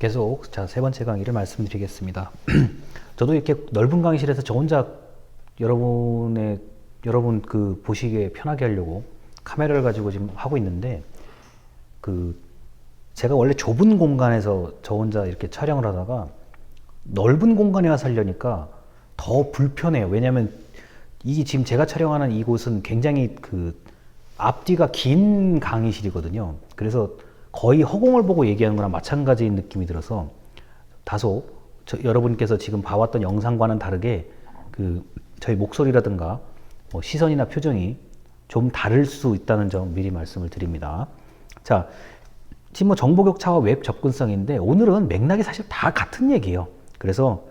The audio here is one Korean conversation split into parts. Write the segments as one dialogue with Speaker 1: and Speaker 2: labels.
Speaker 1: 계속 자, 세 번째 강의를 말씀드리겠습니다. 저도 이렇게 넓은 강의실에서 저 혼자 여러분 그 보시기에 편하게 하려고 카메라를 가지고 지금 하고 있는데, 제가 원래 좁은 공간에서 저 혼자 이렇게 촬영을 하다가 넓은 공간에 와서 하려니까 더 불편해요. 왜냐면 이게 지금 제가 촬영하는 이곳은 굉장히 앞뒤가 긴 강의실이거든요. 그래서 거의 허공을 보고 얘기하는 거랑 마찬가지인 느낌이 들어서 다소 여러분께서 지금 봐왔던 영상과는 다르게 저희 목소리라든가 뭐 시선이나 표정이 좀 다를 수 있다는 점 미리 말씀을 드립니다. 자, 지금 뭐 정보격차와 웹 접근성인데 오늘은 맥락이 사실 다 같은 얘기예요. 그래서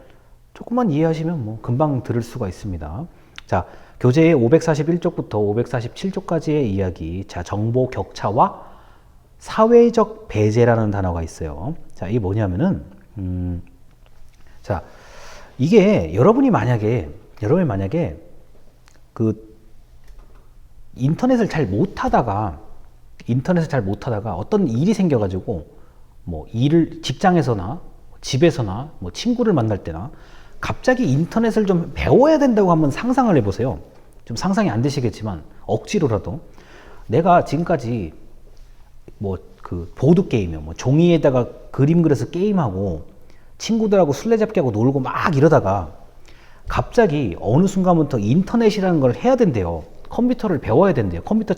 Speaker 1: 조금만 이해하시면 뭐 금방 들을 수가 있습니다. 자, 교재의 541쪽부터 547쪽까지의 이야기. 자, 정보격차와 사회적 배제라는 단어가 있어요. 자, 이게 뭐냐면은 자, 이게 여러분이 만약에 인터넷을 잘 못하다가 어떤 일이 생겨가지고 뭐 직장에서나 집에서나 뭐 친구를 만날 때나 갑자기 인터넷을 좀 배워야 된다고 한번 상상을 해보세요. 좀 상상이 안 되시겠지만 억지로라도 내가 지금까지 보드게임이요. 뭐 종이에다가 그림 그려서 게임하고 친구들하고 술래잡기 하고 놀고 막 이러다가 갑자기 어느 순간부터 인터넷이라는 걸 해야 된대요. 컴퓨터를 배워야 된대요. 컴퓨터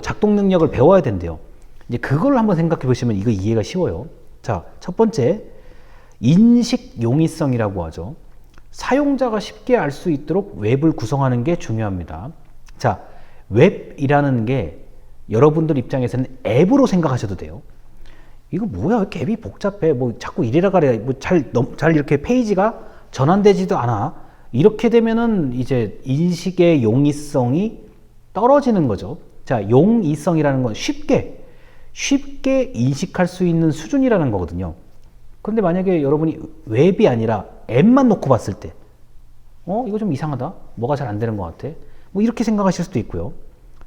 Speaker 1: 작동 능력을 배워야 된대요. 이제 그걸 한번 생각해 보시면 이거 이해가 쉬워요. 자, 첫 번째, 인식 용이성이라고 하죠. 사용자가 쉽게 알 수 있도록 웹을 구성하는 게 중요합니다. 자, 웹이라는 게 여러분들 입장에서는 앱으로 생각하셔도 돼요. 이거 뭐야? 왜 이렇게 앱이 복잡해? 뭐 자꾸 이래라 가래. 뭐 잘 이렇게 페이지가 전환되지도 않아. 이렇게 되면은 이제 인식의 용이성이 떨어지는 거죠. 자, 용이성이라는 건 쉽게 인식할 수 있는 수준이라는 거거든요. 그런데 만약에 여러분이 웹이 아니라 앱만 놓고 봤을 때, 이거 좀 이상하다. 뭐가 잘 안 되는 것 같아. 뭐 이렇게 생각하실 수도 있고요.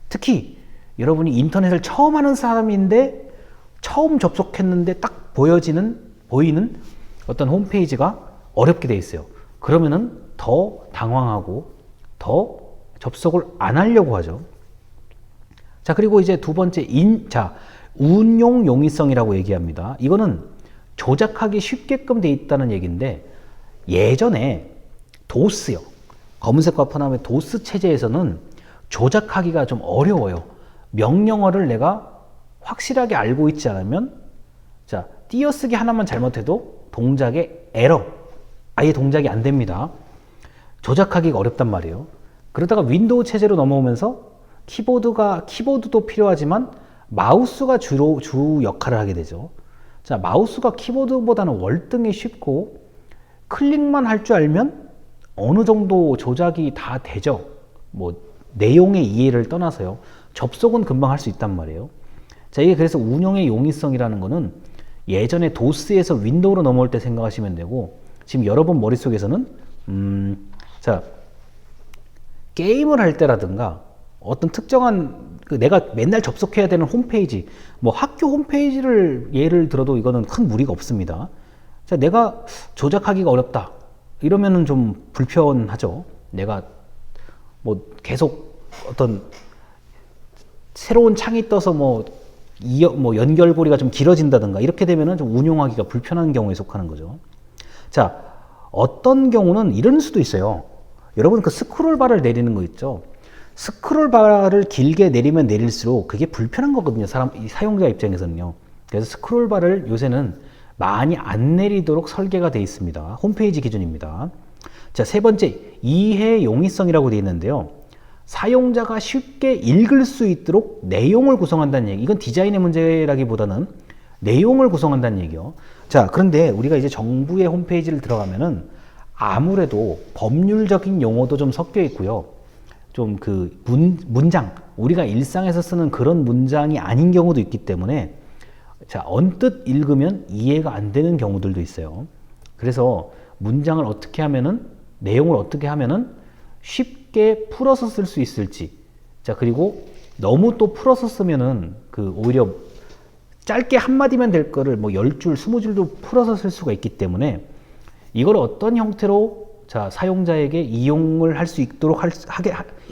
Speaker 1: 특히 여러분이 인터넷을 처음 하는 사람인데 처음 접속했는데 딱 보이는 어떤 홈페이지가 어렵게 돼 있어요. 그러면은 더 당황하고 더 접속을 안 하려고 하죠. 자, 그리고 이제 두 번째 운용 용이성이라고 얘기합니다. 이거는 조작하기 쉽게끔 돼 있다는 얘기인데, 예전에 도스요. 검은색과 폰함의 도스 체제에서는 조작하기가 좀 어려워요. 명령어를 내가 확실하게 알고 있지 않으면, 자, 띄어쓰기 하나만 잘못해도 동작에 에러, 아예 동작이 안 됩니다. 조작하기가 어렵단 말이에요. 그러다가 윈도우 체제로 넘어오면서 키보드도 필요하지만 마우스가 주 역할을 하게 되죠. 자, 마우스가 키보드보다는 월등히 쉽고 클릭만 할 줄 알면 어느 정도 조작이 다 되죠. 뭐 내용의 이해를 떠나서요. 접속은 금방 할 수 있단 말이에요. 자, 이게 그래서 운영의 용이성이라는 거는 예전에 도스에서 윈도우로 넘어올 때 생각하시면 되고, 지금 여러분 머릿속에서는 자, 게임을 할 때라든가 어떤 특정한 내가 맨날 접속해야 되는 홈페이지, 뭐 학교 홈페이지를 예를 들어도 이거는 큰 무리가 없습니다. 자, 내가 조작하기가 어렵다. 이러면은 좀 불편하죠. 내가 뭐 계속 어떤 새로운 창이 떠서 뭐 연결고리가 좀 길어진다든가 이렇게 되면은 좀 운용하기가 불편한 경우에 속하는 거죠. 자, 어떤 경우는 이런 수도 있어요. 여러분 스크롤바를 내리는 거 있죠. 스크롤바를 길게 내리면 내릴수록 그게 불편한 거거든요. 사용자 입장에서는요. 그래서 스크롤바를 요새는 많이 안 내리도록 설계가 되어 있습니다. 홈페이지 기준입니다. 자, 세 번째, 이해 용이성이라고 되어 있는데요. 사용자가 쉽게 읽을 수 있도록 내용을 구성한다는 얘기. 이건 디자인의 문제라기보다는 내용을 구성한다는 얘기요. 자, 그런데 우리가 이제 정부의 홈페이지를 들어가면은 아무래도 법률적인 용어도 좀 섞여 있고요. 좀 문장, 우리가 일상에서 쓰는 그런 문장이 아닌 경우도 있기 때문에, 자, 언뜻 읽으면 이해가 안 되는 경우들도 있어요. 그래서 문장을 어떻게 하면은, 내용을 어떻게 하면은 쉽게 풀어서 쓸 수 있을지. 자, 그리고 너무 또 풀어서 쓰면은 오히려 짧게 한마디면 될 거를 뭐 10줄, 20줄도 풀어서 쓸 수가 있기 때문에 이걸 어떤 형태로 자, 사용자에게 이용을 할 수 있도록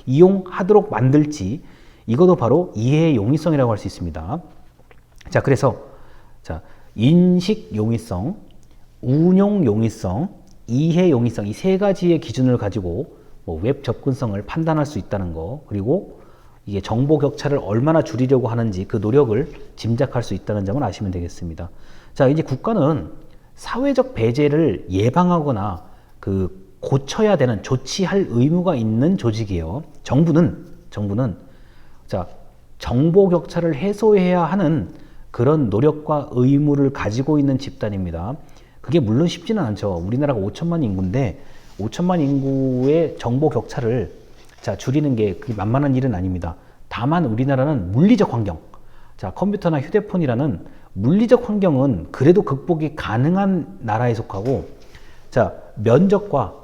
Speaker 1: 이용하도록 만들지, 이것도 바로 이해의 용이성이라고 할 수 있습니다. 자, 그래서 자, 인식 용이성, 운용 용이성, 이해 용이성, 이 세 가지의 기준을 가지고 뭐 웹 접근성을 판단할 수 있다는 거, 그리고 이게 정보 격차를 얼마나 줄이려고 하는지 그 노력을 짐작할 수 있다는 점을 아시면 되겠습니다. 자, 이제 국가는 사회적 배제를 예방하거나 그 고쳐야 되는, 조치할 의무가 있는 조직이에요. 정부는 자, 정보 격차를 해소해야 하는 그런 노력과 의무를 가지고 있는 집단입니다. 그게 물론 쉽지는 않죠. 우리나라가 5천만 인구인데 5천만 인구의 정보 격차를 자, 줄이는 게 그게 만만한 일은 아닙니다. 다만 우리나라는 물리적 환경, 자, 컴퓨터나 휴대폰이라는 물리적 환경은 그래도 극복이 가능한 나라에 속하고, 자, 면적과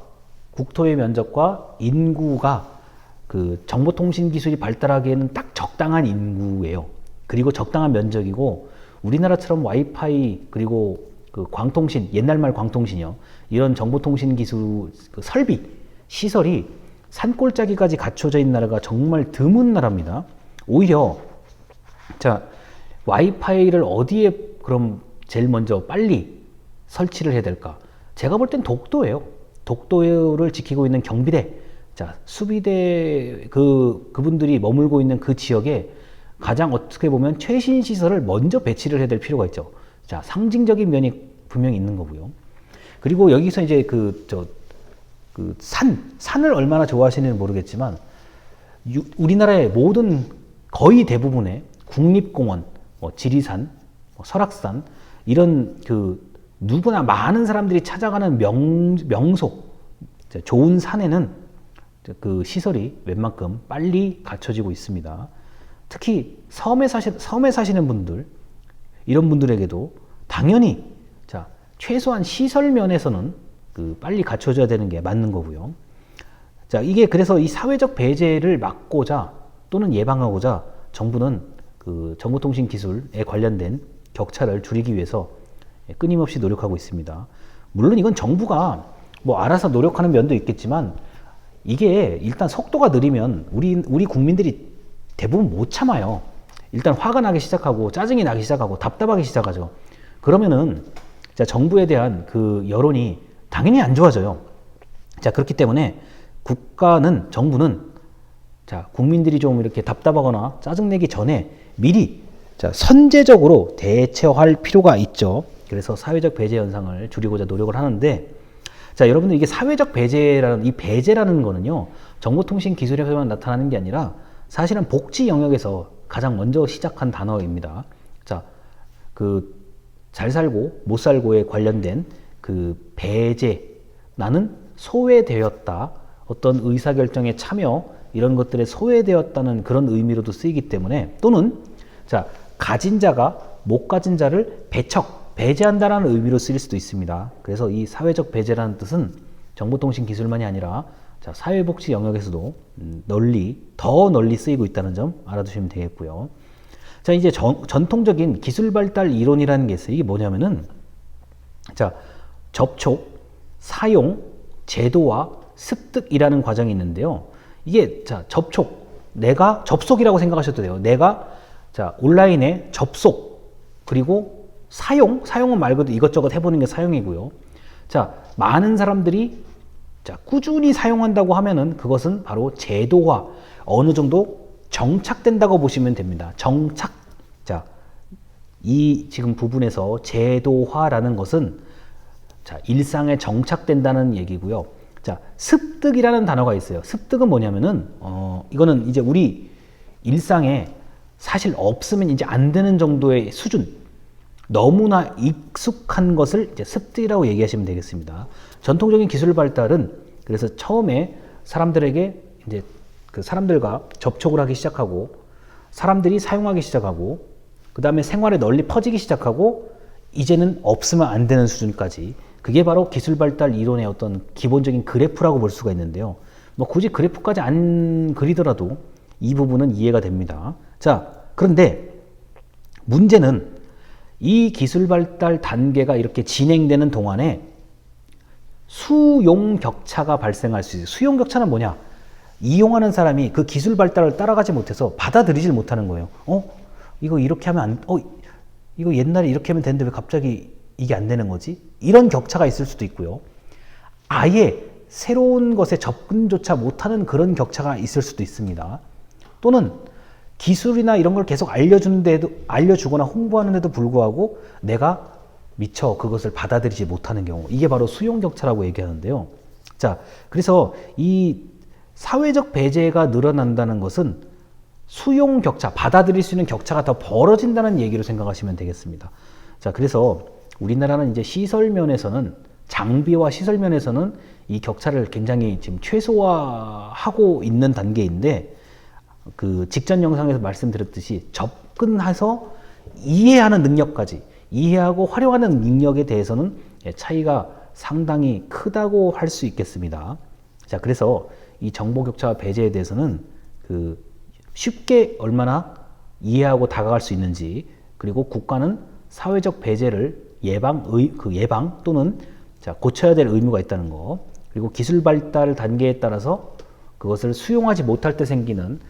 Speaker 1: 국토의 면적과 인구가 그 정보통신 기술이 발달하기에는 딱 적당한 인구예요. 그리고 적당한 면적이고, 우리나라처럼 와이파이 그리고 그 광통신, 옛날 말 광통신이요, 이런 정보통신 기술 그 설비, 시설이 산골짜기까지 갖춰져 있는 나라가 정말 드문 나라입니다. 오히려 자, 와이파이를 어디에 그럼 제일 먼저 빨리 설치를 해야 될까? 제가 볼 땐 독도예요. 독도를 지키고 있는 경비대, 자, 수비대 그분들이 머물고 있는 그 지역에 가장 어떻게 보면 최신 시설을 먼저 배치를 해야 될 필요가 있죠. 자, 상징적인 면이 분명히 있는 거고요. 그리고 여기서 이제 산을 얼마나 좋아하시는지 모르겠지만, 우리나라의 모든 거의 대부분의 국립공원, 뭐 지리산, 뭐 설악산, 이런 누구나 많은 사람들이 찾아가는 명소, 좋은 산에는 그 시설이 웬만큼 빨리 갖춰지고 있습니다. 특히 섬에 사시는 분들, 이런 분들에게도 당연히 자, 최소한 시설 면에서는 빨리 갖춰져야 되는 게 맞는 거고요. 자, 이게 그래서 이 사회적 배제를 막고자 또는 예방하고자 정부는 그 정보통신 기술에 관련된 격차를 줄이기 위해서 끊임없이 노력하고 있습니다. 물론 이건 정부가 뭐 알아서 노력하는 면도 있겠지만, 이게 일단 속도가 느리면 우리 국민들이 대부분 못 참아요. 일단 화가 나기 시작하고 짜증이 나기 시작하고 답답하기 시작하죠. 그러면은 자, 정부에 대한 그 여론이 당연히 안 좋아져요. 자, 그렇기 때문에 정부는 자, 국민들이 좀 이렇게 답답하거나 짜증내기 전에 미리 자, 선제적으로 대처할 필요가 있죠. 그래서 사회적 배제 현상을 줄이고자 노력을 하는데, 자, 여러분들 이게 사회적 배제라는 거는요, 정보통신 기술에서만 나타나는 게 아니라 사실은 복지 영역에서 가장 먼저 시작한 단어입니다. 자, 잘 살고 못 살고에 관련된 배제, 나는 소외되었다, 어떤 의사결정에 참여, 이런 것들에 소외되었다는 그런 의미로도 쓰이기 때문에, 또는 자, 가진 자가 못 가진 자를 배제한다라는 의미로 쓰일 수도 있습니다. 그래서 이 사회적 배제라는 뜻은 정보통신 기술만이 아니라 자, 사회복지 영역에서도 더 널리 쓰이고 있다는 점 알아두시면 되겠고요. 자, 이제 전통적인 기술 발달 이론이라는 게 있어요. 이게 뭐냐면은 자, 접촉, 사용, 제도화, 습득이라는 과정이 있는데요. 이게 자, 내가 접속이라고 생각하셔도 돼요. 내가 자, 온라인에 접속, 그리고 사용은 말 그대로 이것저것 해보는 게 사용이고요. 자, 많은 사람들이 자, 꾸준히 사용한다고 하면은 그것은 바로 제도화, 어느 정도 정착된다고 보시면 됩니다. 정착. 자, 이 지금 부분에서 제도화라는 것은 자, 일상에 정착된다는 얘기고요. 자, 습득이라는 단어가 있어요. 습득은 뭐냐면은 이거는 이제 우리 일상에 사실 없으면 이제 안 되는 정도의 수준, 너무나 익숙한 것을 이제 습득이라고 얘기하시면 되겠습니다. 전통적인 기술 발달은 그래서 처음에 사람들에게 이제 사람들과 접촉을 하기 시작하고, 사람들이 사용하기 시작하고, 그 다음에 생활에 널리 퍼지기 시작하고, 이제는 없으면 안 되는 수준까지, 그게 바로 기술 발달 이론의 어떤 기본적인 그래프라고 볼 수가 있는데요. 뭐 굳이 그래프까지 안 그리더라도 이 부분은 이해가 됩니다. 자, 그런데 문제는 이 기술 발달 단계가 이렇게 진행되는 동안에 수용 격차가 발생할 수 있어요. 수용 격차는 뭐냐? 이용하는 사람이 그 기술 발달을 따라가지 못해서 받아들이질 못하는 거예요. 이거 이렇게 하면 이거 옛날에 이렇게 하면 되는데 왜 갑자기 이게 안 되는 거지? 이런 격차가 있을 수도 있고요. 아예 새로운 것에 접근조차 못하는 그런 격차가 있을 수도 있습니다. 또는 기술이나 이런 걸 계속 알려주거나 홍보하는데도 불구하고 내가 미처 그것을 받아들이지 못하는 경우, 이게 바로 수용 격차라고 얘기하는데요. 자, 그래서 이 사회적 배제가 늘어난다는 것은 수용 격차, 받아들일 수 있는 격차가 더 벌어진다는 얘기로 생각하시면 되겠습니다. 자, 그래서 우리나라는 이제 시설 면에서는, 장비와 시설 면에서는 이 격차를 굉장히 지금 최소화하고 있는 단계인데, 그 직전 영상에서 말씀드렸듯이 접근해서 이해하는 능력까지, 이해하고 활용하는 능력에 대해서는 차이가 상당히 크다고 할 수 있겠습니다. 자, 그래서 이 정보 격차 배제에 대해서는 그 쉽게 얼마나 이해하고 다가갈 수 있는지, 그리고 국가는 사회적 배제를 예방 또는 고쳐야 될 의무가 있다는 거, 그리고 기술 발달 단계에 따라서 그것을 수용하지 못할 때 생기는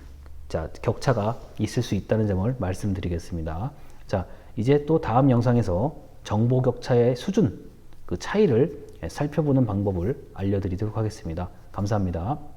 Speaker 1: 격차가 있을 수 있다는 점을 말씀드리겠습니다. 자, 이제 또 다음 영상에서 정보 격차의 수준, 그 차이를 살펴보는 방법을 알려드리도록 하겠습니다. 감사합니다.